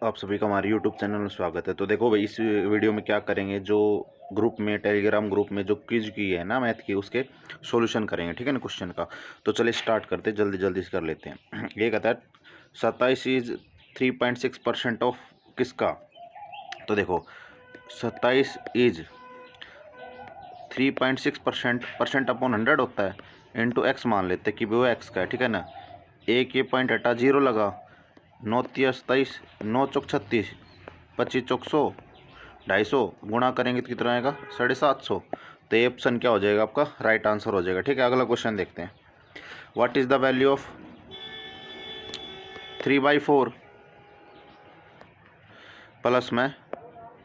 आप सभी का हमारे यूट्यूब चैनल में स्वागत है। तो देखो भाई, इस वीडियो में क्या करेंगे, जो ग्रुप में टेलीग्राम ग्रुप में जो क्विज की है ना मैथ की, उसके सॉल्यूशन करेंगे, ठीक है ना, क्वेश्चन का। तो चलिए स्टार्ट करते, जल्दी जल्दी से कर लेते हैं। ये कहता है 27 इज 3.6% ऑफ किसका। तो देखो 27 इज 3.6% परसेंट अपॉन 100 होता है, इंटू एक्स मान लेते हैं कि वो एक्स का है, ठीक है ना। एक ये पॉइंट हटा, जीरो लगा, 9×3 = 27, 9×4 = 36, 25×100 250, गुणा करेंगे तो कितना आएगा 750। तो ये ऑप्शन क्या हो जाएगा आपका, राइट आंसर हो जाएगा, ठीक है। अगला क्वेश्चन देखते हैं। What is the value of 3/4 plus में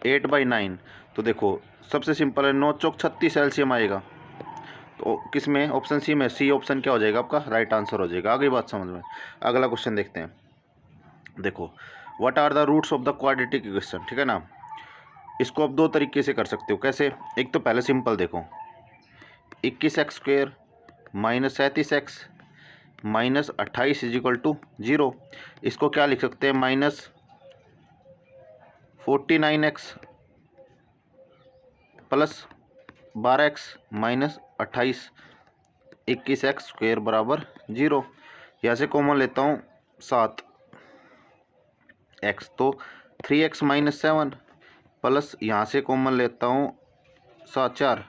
8/9। तो देखो सबसे सिंपल है, 9×4 = 36 एलसीएम आएगा। तो किस में, ऑप्शन सी में, सी ऑप्शन क्या हो जाएगा आपका, राइट आंसर हो जाएगा। आगे बात समझ में। अगला क्वेश्चन देखते हैं। देखो what are the roots of the quadratic equation, ठीक है ना। इसको आप दो तरीके से कर सकते हो। कैसे, एक तो पहले सिंपल देखो, 21x² -37x -28 = 0। इसको क्या लिख सकते हैं, -49x + 12x -28, 21x² बराबर 0। यहाँ से कॉमन लेता हूँ 7x, तो 3x -7 प्लस यहाँ से कॉमन लेता हूँ 4,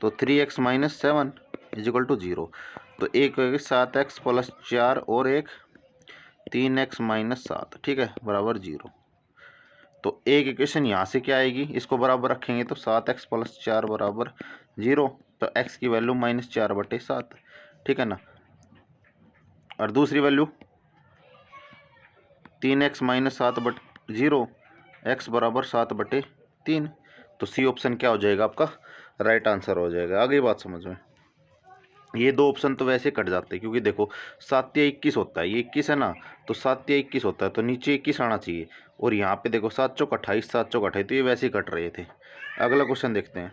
तो 3x -7 = 0। तो एक 7x + 4 और एक 3x - 7, ठीक है, बराबर 0। तो एक इक्वेशन यहाँ से क्या आएगी, इसको बराबर रखेंगे तो 7x + 4 बराबर 0। तो x की वैल्यू -4/7, ठीक है ना। और दूसरी वैल्यू 3x - 7/0, x बराबर 7/3। तो सी ऑप्शन क्या हो जाएगा आपका, राइट आंसर हो जाएगा। आगे बात समझ में। ये दो ऑप्शन तो वैसे कट जाते हैं, क्योंकि देखो 7 या 21 होता है, ये 21 है ना, तो 7 या 21 होता है, तो नीचे 21 आना चाहिए। और यहाँ पे देखो 7×4 = 28, 7×4 = 28, तो ये वैसे ही कट रहे थे। अगला क्वेश्चन देखते हैं।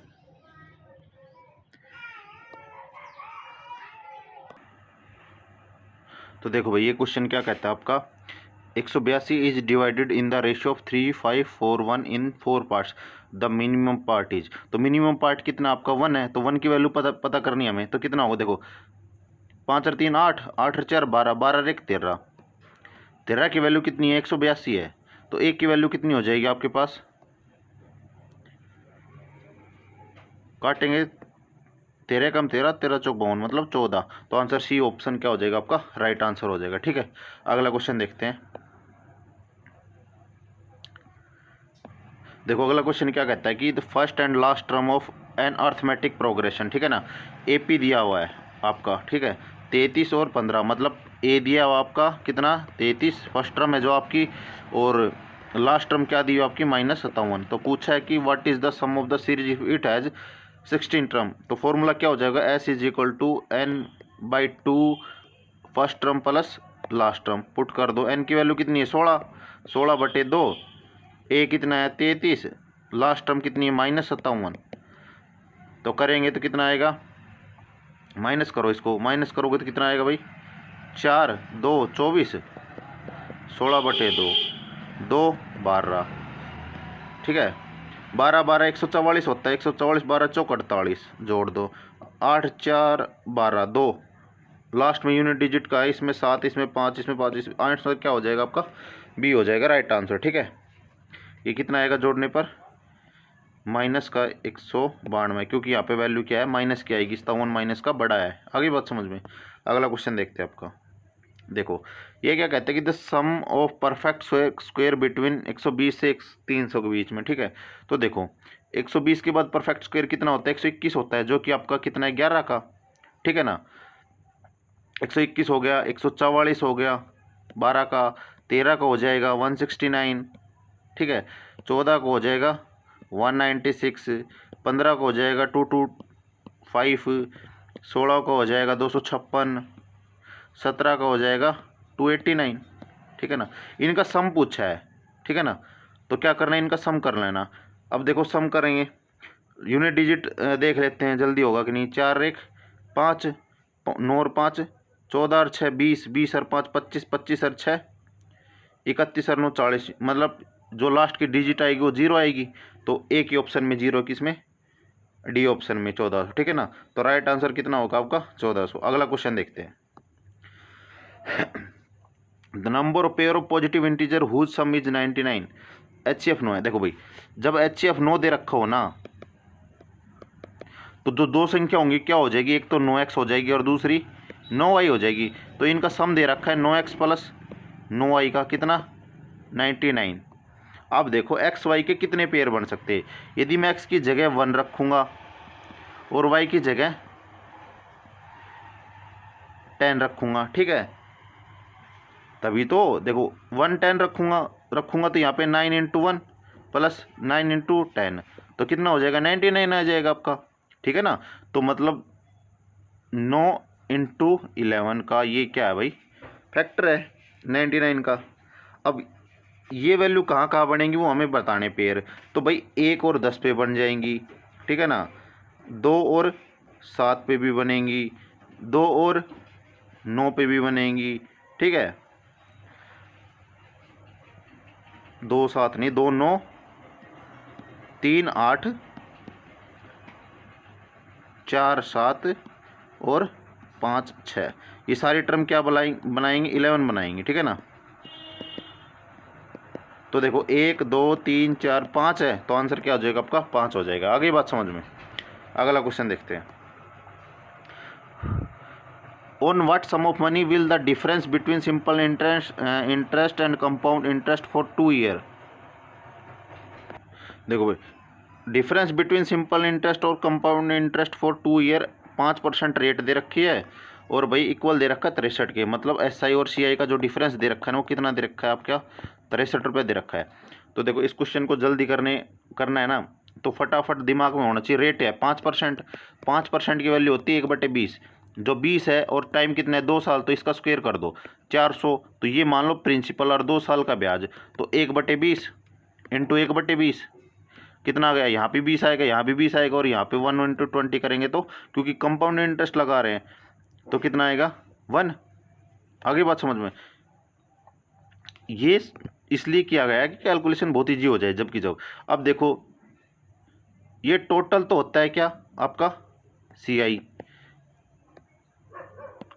तो देखो भाई, ये क्वेश्चन क्या कहता है आपका, 182 is divided in the ratio of 3, 5, 4, 1 in 4 parts, the minimum part is. तो मिनिमम पार्ट कितना आपका 1 है, तो 1 की वैल्यू पता करनी है हमें। तो कितना होगा, देखो 5 और 3 8, 8 और 4 12, 12 और 1 13, 13 की वैल्यू कितनी है, 182 है। तो एक की वैल्यू कितनी हो जाएगी आपके पास, काटेंगे 13 कम 13, 13 चौक 52, मतलब 14। तो आंसर सी ऑप्शन क्या हो जाएगा आपका, राइट आंसर हो जाएगा, ठीक है। अगला क्वेश्चन देखते हैं। देखो अगला क्वेश्चन क्या कहता है कि the first and last term of an arithmetic progression, ठीक है ना। एपी दिया हुआ है आपका, ठीक है, 33 और 15, मतलब ए दिया हुआ आपका कितना 33 फर्स्ट टर्म है जो आपकी, और लास्ट टर्म क्या दी हुई आपकी -57। तो पूछा है कि what is the sum of the series if it has 16 term. तो फॉर्मूला क्या हो जाएगा, S = n/2 first term plus last term. Put कर दो, n की वैल्यू कितनी है 16, 16/2, ए कितना है 33, लास्ट टर्म कितनी है -57। तो करेंगे तो कितना आएगा, माइनस करो, इसको माइनस करोगे तो कितना आएगा भाई, 4 2 24, 16/2, 2 12, ठीक है। 12 12 144 होता है, 144 12 चौक 48, जोड़ दो, 8 4 12 2, लास्ट में यूनिट डिजिट का है, इसमें 7, इसमें 5, इसमें 5, इसमें आंसर क्या हो जाएगा आपका, बी हो जाएगा राइट आंसर, ठीक है। ये कितना आएगा जोड़ने पर, माइनस का 192, क्योंकि यहाँ पे वैल्यू क्या है, माइनस की आएगी, 57 माइनस का बड़ा है। आगे बात समझ में। अगला क्वेश्चन देखते हैं आपका। देखो ये क्या कहते हैं कि the sum of perfect square between 120 से 300 के बीच में, ठीक है। तो देखो 120 के बाद परफेक्ट स्क्वायर कितना होता है, 121 होता है, जो कि आपका कितना है 11 का, ठीक है ना। 121 हो गया, 144 हो गया 12 का, 13 का हो जाएगा 169, ठीक है, 14 को हो जाएगा 196, 15 को हो जाएगा 225, 16 को हो जाएगा 256, 17 का हो जाएगा 289, ठीक है ना। इनका सम पूछा है, ठीक है ना। तो क्या करना है, इनका सम कर लेना। अब देखो सम करेंगे, यूनिट डिजिट देख लेते हैं जल्दी होगा कि नहीं। 4 1 5, 9 और 5 14 और 6 20, 20 और 5 25, 25 और 6 31 और 9 40, मतलब जो लास्ट की डिजिट आएगी वो 0 आएगी, तो एक ही ऑप्शन में 0 किसमें, डी ऑप्शन में 1400, ठीक है ना। तो राइट आंसर कितना होगा आपका 1400। अगला क्वेश्चन देखते हैं। The number of pair of positive integer whose sum is 99, HCF 9 है। देखो भाई, जब HCF 9 दे रखा हो ना, तो जो दो संख्या होंगी क्या हो जाएगी, एक तो 9x हो जाएगी और दूसरी 9y हो जाएगी। तो इनका सम दे रखा है 9x प्लस 9y का कितना, 99। अब देखो एक्स वाई के कितने पेयर बन सकते हैं। यदि मैं एक्स की जगह 1 रखूँगा और वाई की जगह 10 रखूँगा, ठीक है, तभी तो देखो 1 10 रखूँगा तो यहाँ पे 9 इंटू 1 प्लस 9 इंटू 10, तो कितना हो जाएगा, 99 आ जाएगा आपका, ठीक है ना। तो मतलब 9 इंटू 11 का ये क्या है भाई, फैक्टर है 99 का। अब ये वैल्यू कहाँ कहाँ बनेंगी वो हमें बताने पेयर। तो भाई 1 और 10 पे बन जाएंगी, ठीक है ना, 2 और 7 पे भी बनेंगी, 2 और 9 पे भी बनेंगी, ठीक है, 2 7 नहीं, 2 9 3 8 4 7 और 5 6, ये सारी टर्म क्या बनाएंगे 11 बनाएंगे, ठीक है ना। तो देखो 1 2 3 4 5 है, तो आंसर क्या हो जाएगा आपका 5 हो जाएगा। आगे बात समझ में। अगला क्वेश्चन देखते हैं। On what sum of money will the difference between simple interest and compound interest for 2 year. देखो भाई, डिफरेंस बिटवीन सिंपल इंटरेस्ट और compound interest for 2 year 5% rate दे रखी है, और भाई इक्वल दे रखा है 63 के, मतलब SI और CI का जो डिफरेंस दे रखा है ना वो कितना दे रखा है आपका, 63 रुपये दे रखा है। तो देखो इस क्वेश्चन को जल्दी करना है ना, तो फटाफट दिमाग में होना चाहिए। रेट है 5%, 5% की वैल्यू होती है 1/20, जो 20 है और टाइम कितना है 2 साल, तो इसका स्क्वायर कर दो 400, तो ये मान लो प्रिंसिपल और 2 साल का ब्याज, तो 1/20 इंटू 1/20 कितना आ गया, यहाँ पे 20 आएगा, यहाँ भी 20 आएगा, और यहाँ पे 1 इंटू 20 करेंगे तो, क्योंकि कंपाउंड इंटरेस्ट लगा रहे हैं, तो कितना आएगा 1। आगे बात समझ में। ये इसलिए किया गया है कि कैलकुलेशन बहुत ईजी हो जाए जबकि जब। अब देखो ये टोटल तो होता है क्या आपका CI,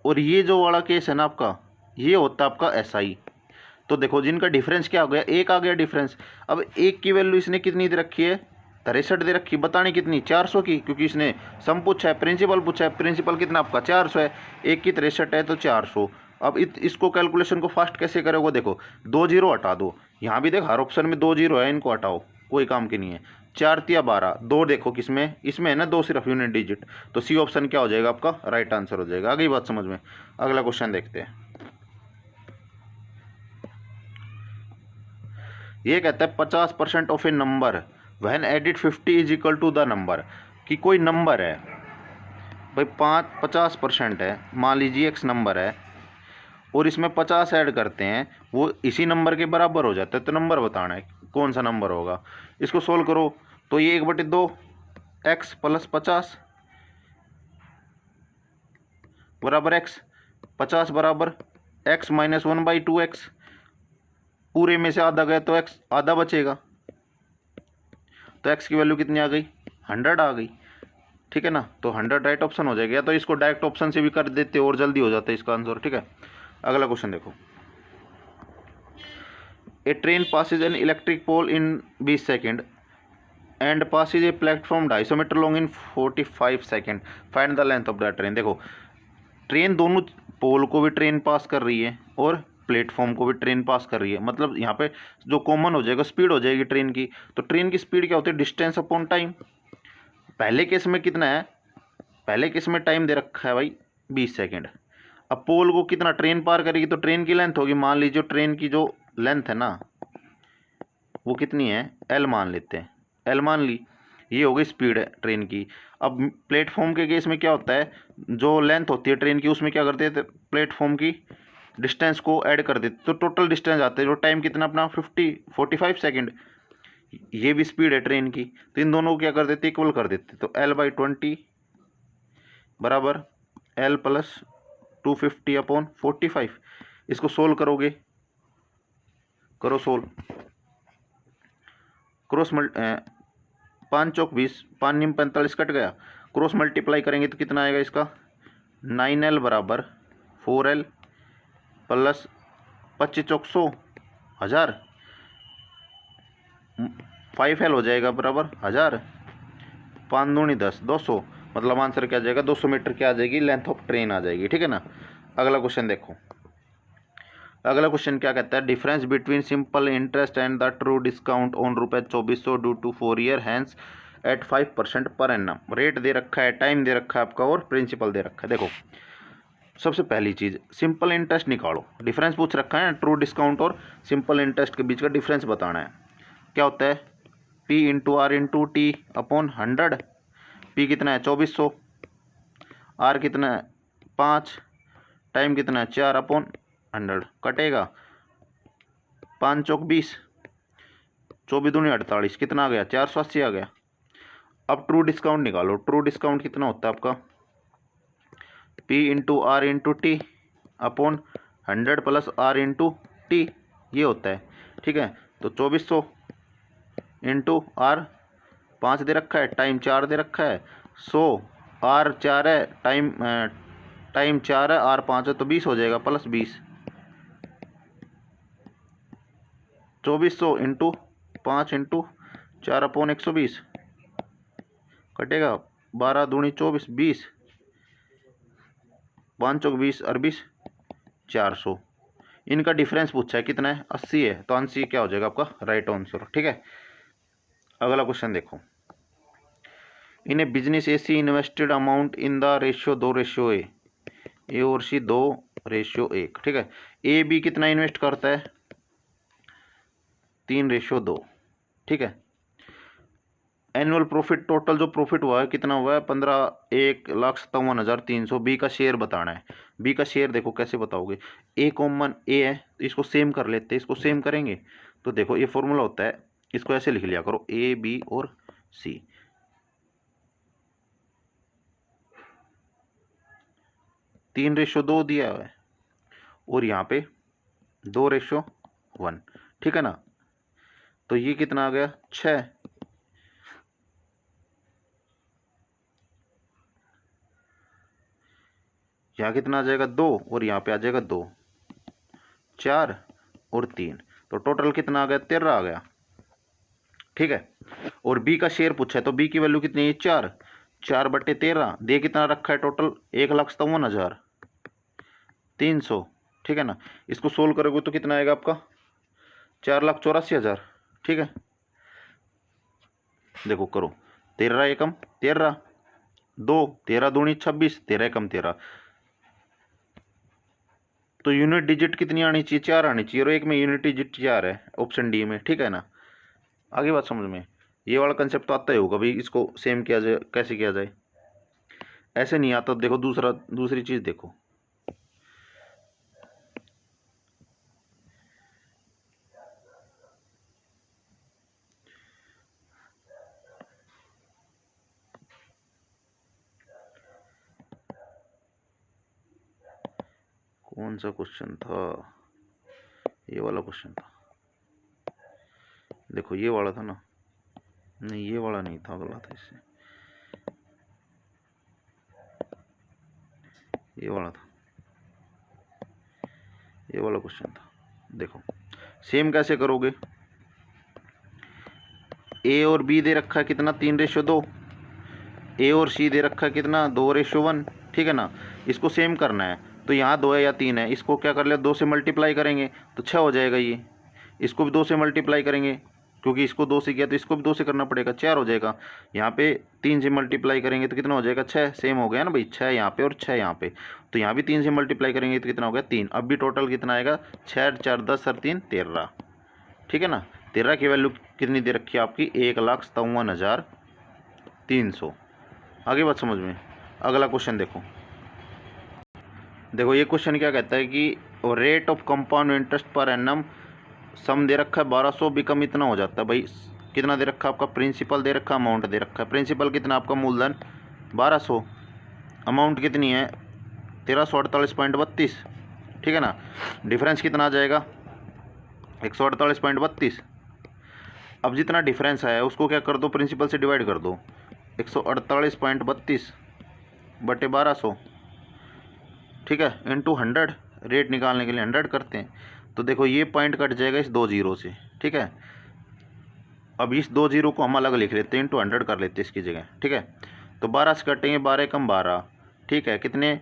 और ये जो वाला केस है ना आपका, ये होता है आपका SI। तो देखो जिनका डिफरेंस क्या हो गया, एक आ गया डिफरेंस। अब एक की वैल्यू इसने कितनी दे रखी है, 63 दे रखी, बतानी कितनी 400 की, क्योंकि इसने सम पूछा है, प्रिंसिपल पूछा है, प्रिंसिपल कितना आपका 400 है, एक की 63 है तो 400। अब इसको कैलकुलेशन को फास्ट कैसे करोगे, देखो 2 जीरो हटा दो, यहाँ भी देख हर ऑप्शन में 2 जीरो है, इनको हटाओ, कोई काम की नहीं है। 4 तिया 12, 2 देखो किसमें, इसमें है ना 2 सिर्फ यूनिट डिजिट, तो C ऑप्शन क्या हो जाएगा आपका राइट आंसर हो जाएगा। आगे बात समझ में। अगला क्वेश्चन देखते हैं। ये कहता है 50% of a number when added 50 is equal to the number, कि कोई नंबर है भाई 50% है, मान लीजिए x नंबर है, और इसमें 50 ऐड करते हैं, वो इसी नंबर के बराबर हो जाता है, तो नंबर बताना है कौन सा नंबर होगा। इसको सोल्व करो तो ये 1/2 x प्लस 50 बराबर x, 50 बराबर x माइनस 1/2x, पूरे में से आधा गया तो x आधा बचेगा, तो x की वैल्यू कितनी आ गई 100 आ गई, ठीक है ना। तो 100 राइट ऑप्शन हो जाएगा, या तो इसको डायरेक्ट ऑप्शन से भी कर देते और जल्दी हो जाता है इसका आंसर, ठीक है। अगला क्वेश्चन देखो। A train passes an electric pole in 20 second and passes a platform 250 metre long in 45 second, find the length of the train. देखो ट्रेन दोनों पोल को भी ट्रेन पास कर रही है और प्लेटफॉर्म को भी ट्रेन पास कर रही है, मतलब यहाँ पे जो कॉमन हो जाएगा स्पीड हो जाएगी ट्रेन की। तो ट्रेन की स्पीड क्या होती है, डिस्टेंस अपॉन टाइम। पहले केस में कितना है, पहले केस में टाइम दे रखा है भाई 20 सेकेंड। अब पोल को कितना ट्रेन पार करेगी, तो ट्रेन की लेंथ होगी, मान लीजिए ट्रेन की जो लेंथ है ना वो कितनी है, L मान लेते हैं, L मान ली, ये हो गई स्पीड है ट्रेन की। अब प्लेटफॉर्म के केस में क्या होता है, जो लेंथ होती है ट्रेन की उसमें क्या करते हैं, प्लेटफॉर्म की डिस्टेंस को ऐड कर देते, तो टोटल डिस्टेंस आते हैं, जो टाइम कितना अपना 45 सेकेंड, ये भी स्पीड है ट्रेन की, तो इन दोनों को क्या कर देते इक्वल कर देते, तो L/20 बराबर L प्लस 250 अपॉन 45। इसको सोल्व करोगे करो सोल्व। क्रॉस 5 चौक 20, 5 निम 45 कट गया। क्रॉस मल्टीप्लाई करेंगे तो कितना आएगा इसका 9L बराबर 4L प्लस 25 चौक 100 1000, 5L हो जाएगा बराबर 1000, 5 दूनी 10 200, मतलब आंसर क्या आ जाएगा 200 मीटर क्या आ जाएगी लेंथ ऑफ ट्रेन आ जाएगी। ठीक है ना। अगला क्वेश्चन देखो। अगला क्वेश्चन क्या कहता है, difference between simple interest and the true discount on ₹2400 due to 4 year hence at 5% per annum. Rate दे रखा है, टाइम दे रखा है आपका और प्रिंसिपल दे रखा है। देखो सबसे पहली चीज़ सिंपल इंटरेस्ट निकालो। डिफरेंस पूछ रखा है, ट्रू डिस्काउंट और सिंपल इंटरेस्ट के बीच का डिफरेंस बताना है। क्या होता है P into R into T upon 100। P कितना है 2400, R कितना है 5, टाइम कितना है 4 अपॉन 100, कटेगा 5 चौक 20, 24 दूनी 48, कितना आ गया 480 आ गया। अब ट्रू डिस्काउंट निकालो। ट्रू डिस्काउंट कितना होता है आपका P into R into T upon 100 plus R into T, ये होता है। ठीक है, तो 2400 इंटू R 5 दे रखा है, टाइम 4 दे रखा है, 100 R 4 है, टाइम 4 है, R 5 है, तो 20 हो जाएगा प्लस 20। 2400 इंटू 5 इंटू 4 अपॉन 120, कटेगा 12 दूनी 24 20, 5 चौक 20 और 20 400। इनका डिफरेंस पूछा है कितना है 80 है, तो आंसर क्या हो जाएगा आपका राइट आंसर। ठीक है। अगला क्वेश्चन देखो। In a business A C invested amount in the ratio 2:1, A और सी 2:1। ठीक है, ए बी कितना इन्वेस्ट करता है 3:2। ठीक है, एनुअल प्रॉफिट टोटल जो प्रॉफिट हुआ है कितना हुआ है 1,57,300। बी का शेयर बताना है। बी का शेयर देखो कैसे बताओगे, ए कॉमन ए है तो इसको सेम कर लेते हैं, इसको सेम करेंगे तो देखो ये फॉर्मूला होता है, इसको ऐसे लिख लिया करो ए बी और सी। 3:2 दिया हुआ है और यहाँ पे 2:1। ठीक है ना, तो ये कितना आ गया 6। यहाँ कितना आ जाएगा 2 और यहाँ पे आ जाएगा 2, 4 और 3, तो टोटल कितना आ गया 13 आ गया। ठीक है, और बी का शेयर पूछा है तो बी की वैल्यू कितनी है 4, 4/13 दे कितना रखा है टोटल 1,57,300। ठीक है ना, इसको सोल्व करोगे तो कितना आएगा आपका 4,84,000। ठीक है, देखो करो 13 एकम 13, 2 13 दूनी 26, 13 एकम 13, तो यूनिट डिजिट कितनी आनी चाहिए 4 आनी चाहिए, और एक में यूनिट डिजिट 4 है ऑप्शन डी में। ठीक है ना, आगे बात समझ में। ये वाला कंसेप्ट तो आता ही होगा भाई, इसको सेम किया जाए कैसे किया जाए, ऐसे नहीं आता। देखो दूसरी चीज़ देखो, कौन सा क्वेश्चन था, ये वाला क्वेश्चन था। देखो ये वाला था ना, नहीं ये वाला नहीं था, अगला था इससे, ये वाला था, ये वाला क्वेश्चन था। देखो सेम कैसे करोगे, ए और बी दे रखा है कितना 3:2, ए और सी दे रखा है कितना 2:1। ठीक है ना, इसको सेम करना है तो यहाँ 2 है या 3 है, इसको क्या कर लिया 2 से मल्टीप्लाई करेंगे तो 6 हो जाएगा। ये इसको भी 2 से मल्टीप्लाई करेंगे क्योंकि इसको 2 से किया तो इसको भी 2 से करना पड़ेगा, 4 हो जाएगा। यहाँ पे 3 से मल्टीप्लाई करेंगे तो कितना हो जाएगा 6, सेम हो गया ना भाई, 6 यहाँ पे और 6 यहाँ पे, तो यहाँ भी 3 से मल्टीप्लाई करेंगे तो कितना हो गया 3। अब भी टोटल कितना आएगा 6 4 10 और 3 13। ठीक है ना, 13 की वैल्यू कितनी दे रखी है आपकी 1,57,300। आगे बात समझ में। अगला क्वेश्चन देखो। देखो ये क्वेश्चन क्या कहता है कि रेट ऑफ कंपाउंड इंटरेस्ट पर एनम सम दे रखा है 1200 बिकम इतना हो जाता है भाई, कितना दे रखा है आपका प्रिंसिपल दे रखा है, अमाउंट दे रखा है। प्रिंसिपल कितना आपका मूलधन 1200, अमाउंट कितनी है 1348.32। ठीक है ना, डिफरेंस कितना आ जाएगा 148.32। अब जितना डिफरेंस है उसको क्या कर दो, प्रिंसिपल से डिवाइड कर दो। 148.32 बटे 1200, ठीक है, इंटू 100। रेट निकालने के लिए 100 करते हैं। तो देखो ये पॉइंट कट जाएगा इस 2 जीरो से, ठीक है। अब इस 2 जीरो को हम अलग लिख लेते हैं, इंटू 100 कर लेते हैं इसकी जगह, ठीक है। तो 12 से कटेंगे, 12 कम 12, ठीक है, कितने,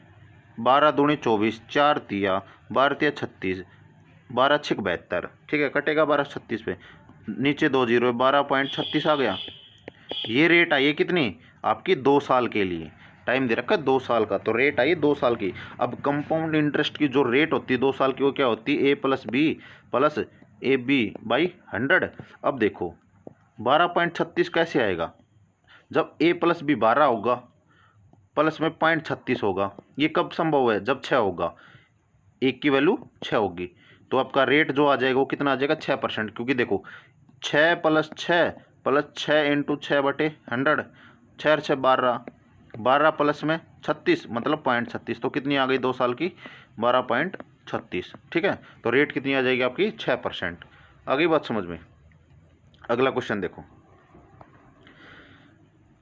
12 दूनी 24, 4 तिया 12 तिया 36, 12 छिक 72, ठीक है, कटेगा 12 36 पे, नीचे 2 जीरो, 12.36 आ गया। ये रेट आई है कितनी, आपकी 2 साल के लिए, टाइम दे रखा है 2 साल का, तो रेट आई 2 साल की। अब कंपाउंड इंटरेस्ट की जो रेट होती है 2 साल की, वो क्या होती है, A+B+AB/100। अब देखो 12.36 कैसे आएगा, जब A+B 12 होगा, प्लस में 0.36 होगा। ये कब संभव है, जब 6 होगा, एक की वैल्यू 6 होगी। तो आपका रेट जो आ जाएगा वो कितना आ जाएगा, 6%, क्योंकि देखो 6 + 6 इंटू 6 बटे 100, 6 6 12, 12 प्लस में 36 मतलब 0.36, तो कितनी आ गई 2 साल की, 12.36, ठीक है। तो रेट कितनी आ जाएगी आपकी, 6%। आ गई बात समझ में। अगला क्वेश्चन देखो,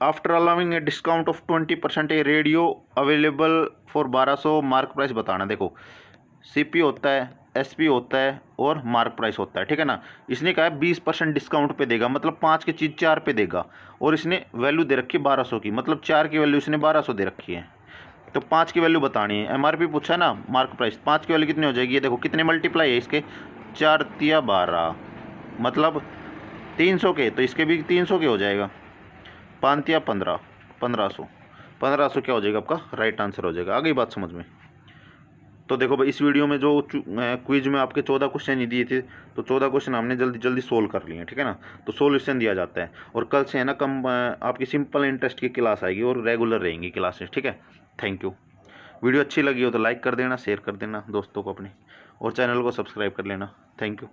after allowing a discount of 20% A radio available for 1200, mark price बताना। देखो सीपी होता है, एसपी होता है और मार्क प्राइस होता है, ठीक है ना। इसने कहा है 20% डिस्काउंट पे देगा, मतलब 5 की चीज़ 4 पे देगा, और इसने वैल्यू दे रखी है 1200 की, मतलब 4 की वैल्यू इसने 1200 दे रखी है। तो 5 की वैल्यू बतानी है, एमआरपी पूछा है ना, मार्क प्राइस, 5 की वैल्यू कितनी हो जाएगी, ये देखो कितने मल्टीप्लाई है इसके, 4 तिया 12, मतलब 300 के, तो इसके भी 300 के हो जाएगा, 5 तिया 15, 1500, 1500 क्या हो जाएगा आपका राइट आंसर हो जाएगा। आ गई बात समझ में। तो देखो भाई, इस वीडियो में जो क्विज में आपके 14 क्वेश्चन ही दिए थे, तो 14 क्वेश्चन हमने जल्दी जल्दी सोल्व कर लिए हैं, ठीक है ना। तो सोल्यूशन दिया जाता है, और कल से है ना आपकी सिंपल इंटरेस्ट की क्लास आएगी और रेगुलर रहेंगी क्लासेस, ठीक है। Thank you. वीडियो अच्छी लगी हो तो लाइक कर देना, शेयर कर देना दोस्तों को अपने, और चैनल को सब्सक्राइब कर लेना। Thank you.